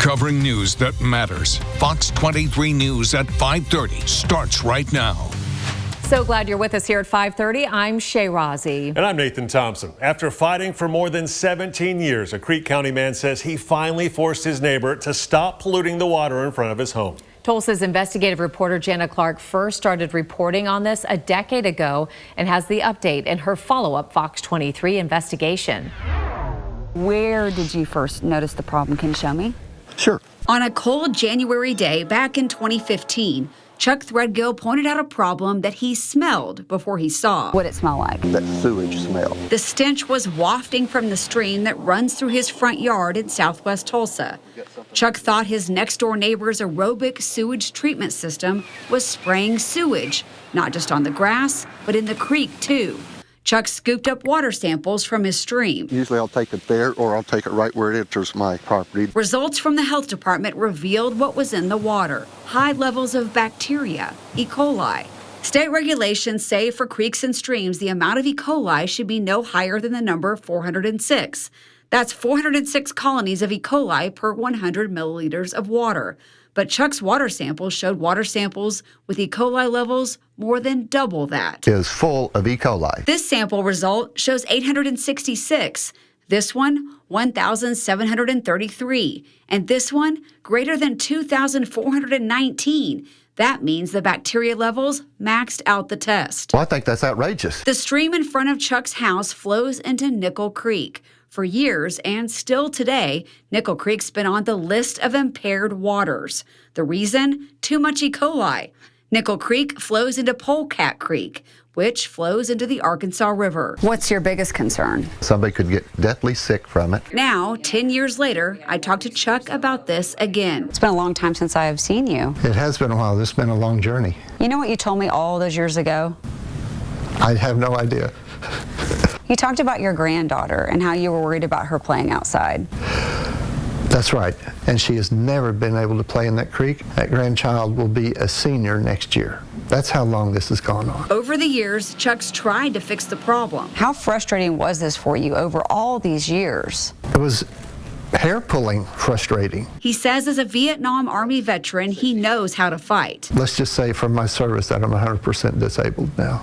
Covering news that matters. Fox 23 News at 5:30 starts right now. So glad you're with us here at 5:30. I'm Shay Rozzi. And I'm Nathan Thompson. After fighting for more than 17 years, a Creek County man says he finally forced his neighbor to stop polluting the water in front of his home. Tulsa's investigative reporter Jana Clark first started reporting on this a decade ago and has the update in her follow-up Fox 23 investigation. Where did you first notice the problem? Can you show me? Sure. On a cold January day back in 2015, Chuck Threadgill pointed out a problem that he smelled before he saw. What'd it smell like? That sewage smell. The stench was wafting from the stream that runs through his front yard in southwest Tulsa. Chuck thought his next-door neighbor's aerobic sewage treatment system was spraying sewage, not just on the grass, but in the creek, too. Chuck scooped up water samples from his stream. Usually I'll take it there or I'll take it right where it enters my property. Results from the health department revealed what was in the water. High levels of bacteria, E. coli. State regulations say for creeks and streams, the amount of E. coli should be no higher than the number 406. That's 406 colonies of E. coli per 100 milliliters of water. But Chuck's water samples showed water samples with E. coli levels more than double that. It is full of E. coli. This sample result shows 866. This one, 1,733. And this one, greater than 2,419. That means the bacteria levels maxed out the test. Well, I think that's outrageous. The stream in front of Chuck's house flows into Nickel Creek. For years, and still today, Nickel Creek's been on the list of impaired waters. The reason? Too much E. coli. Nickel Creek flows into Polecat Creek, which flows into the Arkansas River. What's your biggest concern? Somebody could get deathly sick from it. Now, 10 years later, I talked to Chuck about this again. It's been a long time since I have seen you. It has been a while. This has been a long journey. You know what you told me all those years ago? I have no idea. You talked about your granddaughter and how you were worried about her playing outside. That's right. And she has never been able to play in that creek. That grandchild will be a senior next year. That's how long this has gone on. Over the years, Chuck's tried to fix the problem. How frustrating was this for you over all these years? It was hair-pulling frustrating. He says as a Vietnam Army veteran, he knows how to fight. Let's just say from my service that I'm 100% disabled now.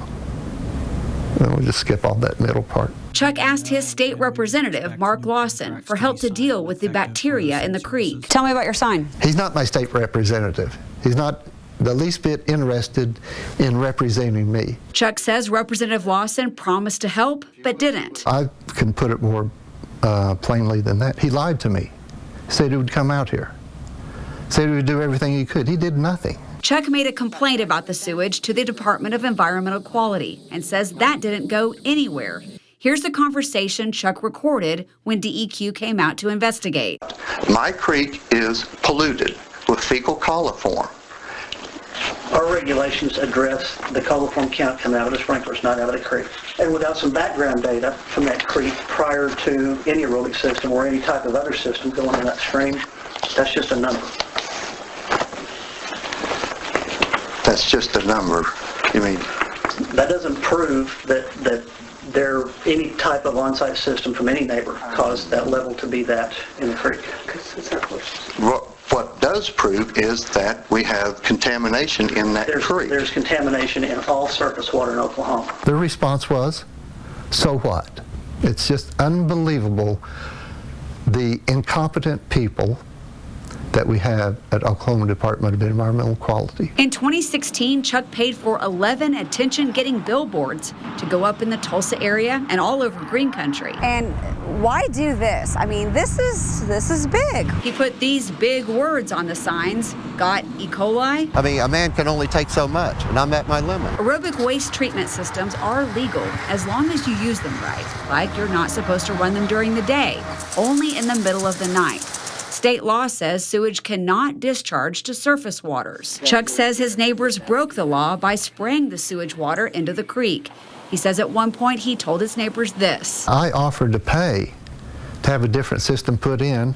And we'll just skip all that middle part. Chuck asked his state representative, Mark Lawson, for help to deal with the bacteria in the creek. Tell me about your sign. He's not my state representative. He's not the least bit interested in representing me. Chuck says Representative Lawson promised to help, but didn't. I can put it more plainly than that. He lied to me. Said he would come out here. Said he would do everything he could. He did nothing. Chuck made a complaint about the sewage to the Department of Environmental Quality and says that didn't go anywhere. Here's the conversation Chuck recorded when DEQ came out to investigate. My creek is polluted with fecal coliform. Our regulations address the coliform count coming out of the sprinklers, not out of the creek. And without some background data from that creek prior to any aerobic system or any type of other system going in that stream, that's just a number. That's just a number. You mean? That doesn't prove that there any type of on-site system from any neighbor caused that level to be that in the creek. What does prove is that we have contamination in that creek. There's contamination in all surface water in Oklahoma. The response was, so what? It's just unbelievable the incompetent people that we have at Oklahoma Department of Environmental Quality. In 2016, Chuck paid for 11 attention-getting billboards to go up in the Tulsa area and all over Green Country. And why do this? I mean, this is big. He put these big words on the signs. Got E. coli. I mean, a man can only take so much, and I'm at my limit. Aerobic waste treatment systems are legal as long as you use them right. Like you're not supposed to run them during the day, only in the middle of the night. State law says sewage cannot discharge to surface waters. Chuck says his neighbors broke the law by spraying the sewage water into the creek. He says at one point he told his neighbors this. I offered to pay to have a different system put in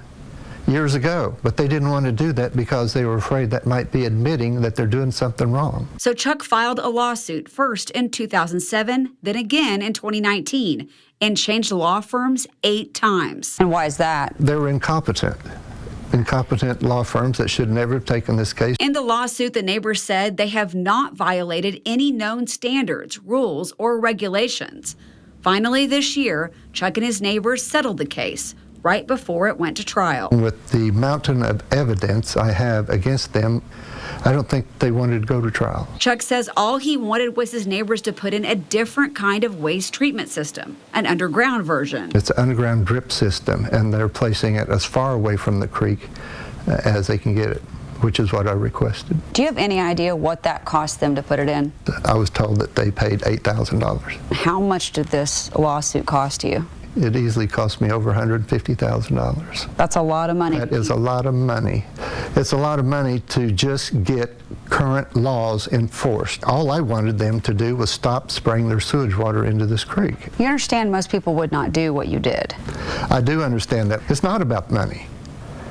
years ago, but they didn't want to do that because they were afraid that might be admitting that they're doing something wrong. So Chuck filed a lawsuit first in 2007, then again in 2019, and changed law firms 8 times. And why is that? They were incompetent. incompetent law firms that should never have taken this case. In the lawsuit, the neighbors said they have not violated any known standards, rules, or regulations. Finally, this year, Chuck and his neighbors settled the case right before it went to trial. With the mountain of evidence I have against them, I don't think they wanted to go to trial. Chuck says all he wanted was his neighbors to put in a different kind of waste treatment system, an underground version. It's an underground drip system, and they're placing it as far away from the creek as they can get it, which is what I requested. Do you have any idea what that cost them to put it in? I was told that they paid $8,000. How much did this lawsuit cost you? It easily cost me over $150,000. That's a lot of money. That is a lot of money. It's a lot of money to just get current laws enforced. All I wanted them to do was stop spraying their sewage water into this creek. You understand most people would not do what you did. I do understand that. It's not about money.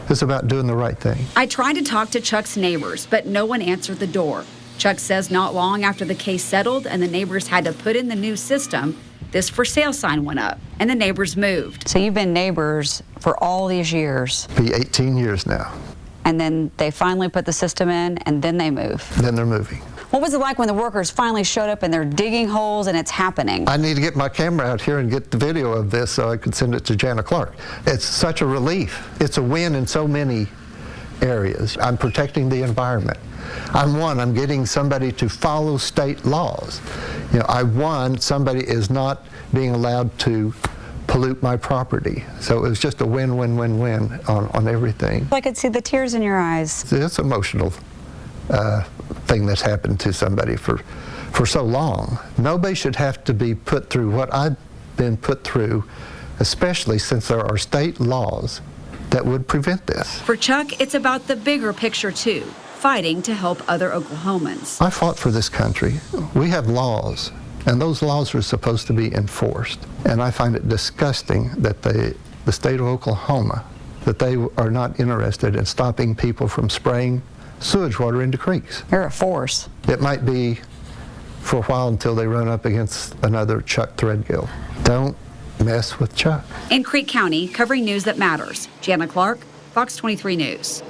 It's about doing the right thing. I tried to talk to Chuck's neighbors, but no one answered the door. Chuck says not long after the case settled and the neighbors had to put in the new system, this for sale sign went up, and the neighbors moved. So you've been neighbors for all these years. Be 18 years now. And then they finally put the system in, and then they move. Then they're moving. What was it like when the workers finally showed up and they're digging holes and it's happening? I need to get my camera out here and get the video of this so I could send it to Jana Clark. It's such a relief. It's a win in so many areas. I'm protecting the environment. I'm getting somebody to follow state laws. You know, I won, somebody is not being allowed to pollute my property. So it was just a win-win-win-win on everything. I could see the tears in your eyes. It's emotional thing that's happened to somebody for so long. Nobody should have to be put through what I've been put through, especially since there are state laws that would prevent this. For Chuck, it's about the bigger picture too, fighting to help other Oklahomans. I fought for this country. We have laws, and those laws are supposed to be enforced. And I find it disgusting that the state of Oklahoma, that they are not interested in stopping people from spraying sewage water into creeks. You're a force. It might be for a while until they run up against another Chuck Threadgill. Don't mess with Chuck. In Creek County, covering news that matters, Jana Clark, Fox 23 News.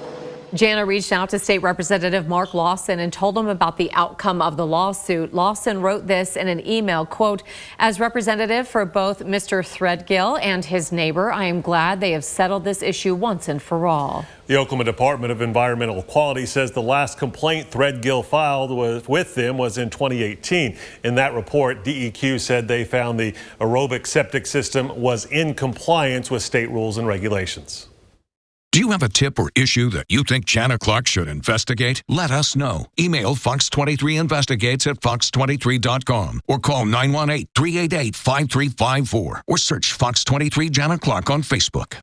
Jana reached out to State Representative Mark Lawson and told him about the outcome of the lawsuit. Lawson wrote this in an email, quote, "As representative for both Mr. Threadgill and his neighbor, I am glad they have settled this issue once and for all." The Oklahoma Department of Environmental Quality says the last complaint Threadgill filed with them was in 2018. In that report, DEQ said they found the aerobic septic system was in compliance with state rules and regulations. Do you have a tip or issue that you think Jana Clark should investigate? Let us know. Email FOX23 Investigates at fox23.com or call 918-388-5354 or search Fox 23 Jana Clark on Facebook.